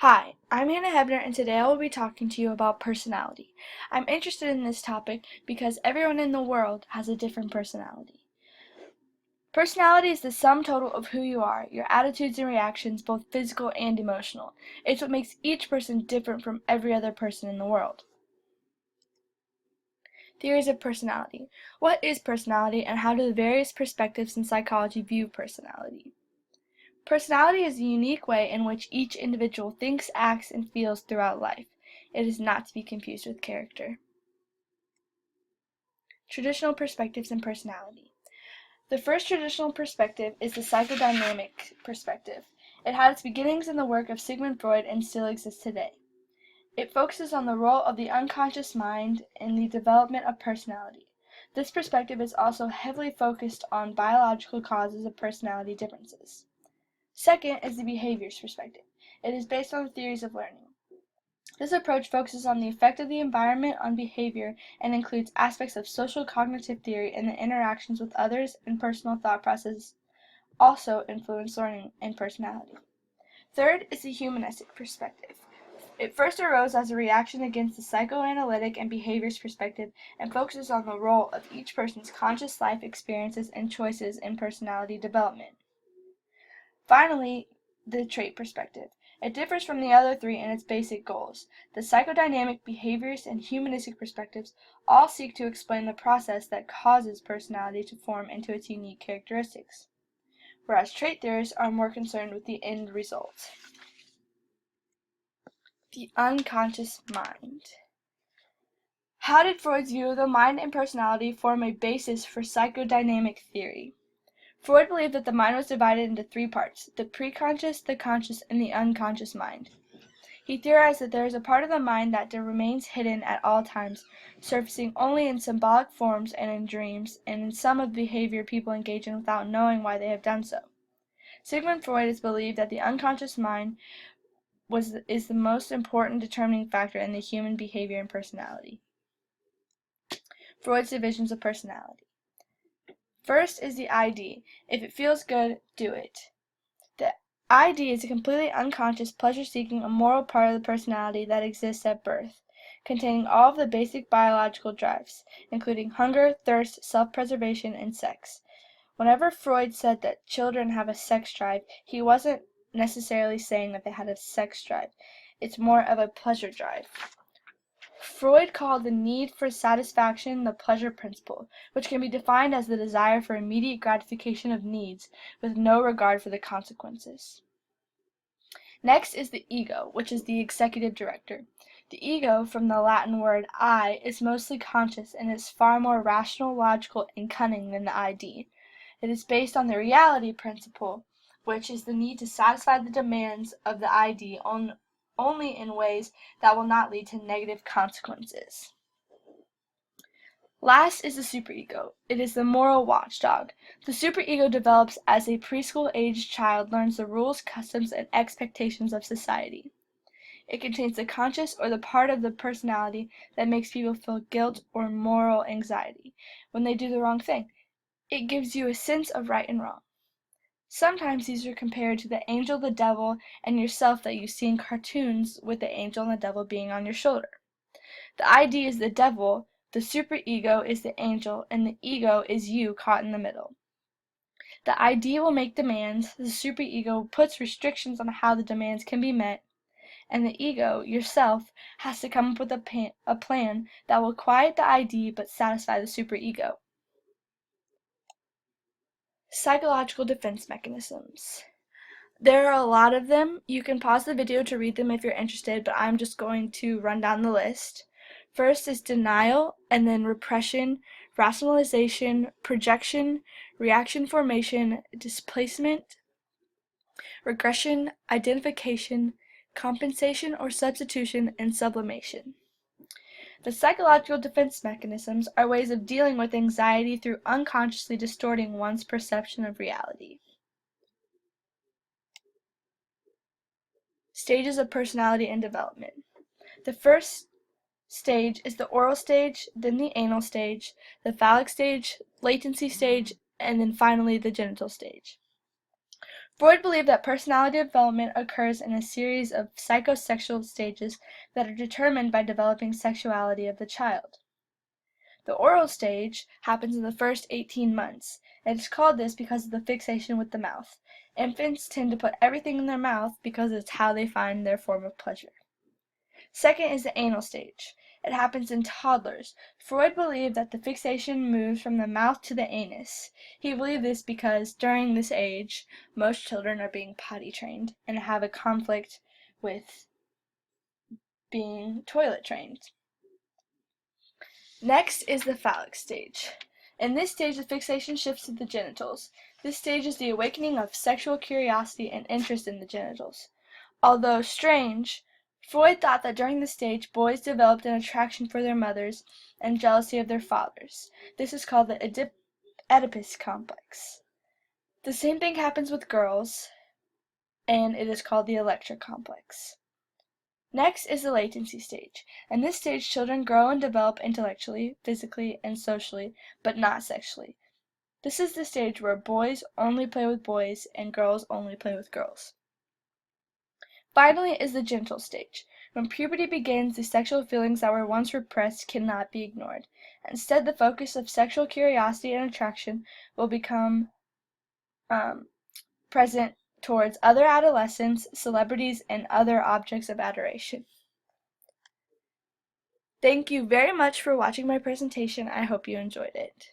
Hi, I'm Hannah Hebner, and today I will be talking to you about personality. I'm interested in this topic because everyone in the world has a different personality. Personality is the sum total of who you are, your attitudes and reactions, both physical and emotional. It's what makes each person different from every other person in the world. Theories of personality. What is personality, and how do the various perspectives in psychology view personality? Personality is the unique way in which each individual thinks, acts, and feels throughout life. It is not to be confused with character. Traditional perspectives in personality. The first traditional perspective is the psychodynamic perspective. It had its beginnings in the work of Sigmund Freud and still exists today. It focuses on the role of the unconscious mind in the development of personality. This perspective is also heavily focused on biological causes of personality differences. Second is the behaviors perspective. It is based on the theories of learning. This approach focuses on the effect of the environment on behavior and includes aspects of social cognitive theory and the interactions with others and personal thought processes also influence learning and personality. Third is the humanistic perspective. It first arose as a reaction against the psychoanalytic and behaviors perspective and focuses on the role of each person's conscious life experiences and choices in personality development. Finally, the trait perspective. It differs from the other three in its basic goals. The psychodynamic, behaviorist, and humanistic perspectives all seek to explain the process that causes personality to form into its unique characteristics, whereas trait theorists are more concerned with the end result. The unconscious mind. How did Freud's view of the mind and personality form a basis for psychodynamic theory? Freud believed that the mind was divided into three parts: the preconscious, the conscious, and the unconscious mind. He theorized that there is a part of the mind that remains hidden at all times, surfacing only in symbolic forms and in dreams, and in some of the behavior people engage in without knowing why they have done so. Sigmund Freud has believed that the unconscious mind is the most important determining factor in the human behavior and personality. Freud's divisions of personality. First is the ID. If it feels good, do it. The ID is a completely unconscious, pleasure-seeking, immoral part of the personality that exists at birth, containing all of the basic biological drives, including hunger, thirst, self-preservation, and sex. Whenever Freud said that children have a sex drive, he wasn't necessarily saying that they had a sex drive. It's more of a pleasure drive. Freud called the need for satisfaction the pleasure principle, which can be defined as the desire for immediate gratification of needs, with no regard for the consequences. Next is the ego, which is the executive director. The ego, from the Latin word I, is mostly conscious and is far more rational, logical, and cunning than the ID. It is based on the reality principle, which is the need to satisfy the demands of the ID only in ways that will not lead to negative consequences. Last is the superego. It is the moral watchdog. The superego develops as a preschool-aged child learns the rules, customs, and expectations of society. It contains the conscious or the part of the personality that makes people feel guilt or moral anxiety when they do the wrong thing. It gives you a sense of right and wrong. Sometimes these are compared to the angel, the devil, and yourself that you see in cartoons, with the angel and the devil being on your shoulder. The ID is the devil, the superego is the angel, and the ego is you caught in the middle. The ID will make demands, the superego puts restrictions on how the demands can be met, and the ego, yourself, has to come up with a plan that will quiet the ID but satisfy the superego. Psychological defense mechanisms. There are a lot of them. You can pause the video to read them if you're interested, but I'm just going to run down the list. First is denial, and then repression, rationalization, projection, reaction formation, displacement, regression, identification, compensation or substitution, and sublimation. The psychological defense mechanisms are ways of dealing with anxiety through unconsciously distorting one's perception of reality. Stages of personality and development. The first stage is the oral stage, then the anal stage, the phallic stage, latency stage, and then finally the genital stage. Freud believed that personality development occurs in a series of psychosexual stages that are determined by developing sexuality of the child. The oral stage happens in the first 18 months. It is called this because of the fixation with the mouth. Infants tend to put everything in their mouth because it's how they find their form of pleasure. Second is the anal stage. It happens in toddlers. Freud believed that the fixation moves from the mouth to the anus. He believed this because during this age, most children are being potty trained and have a conflict with being toilet trained. Next is the phallic stage. In this stage, the fixation shifts to the genitals. This stage is the awakening of sexual curiosity and interest in the genitals. Although strange, Freud thought that during this stage, boys developed an attraction for their mothers and jealousy of their fathers. This is called the Oedipus complex. The same thing happens with girls, and it is called the Electra complex. Next is the latency stage. In this stage, children grow and develop intellectually, physically, and socially, but not sexually. This is the stage where boys only play with boys and girls only play with girls. Finally is the genital stage. When puberty begins, the sexual feelings that were once repressed cannot be ignored. Instead, the focus of sexual curiosity and attraction will become present towards other adolescents, celebrities, and other objects of adoration. Thank you very much for watching my presentation. I hope you enjoyed it.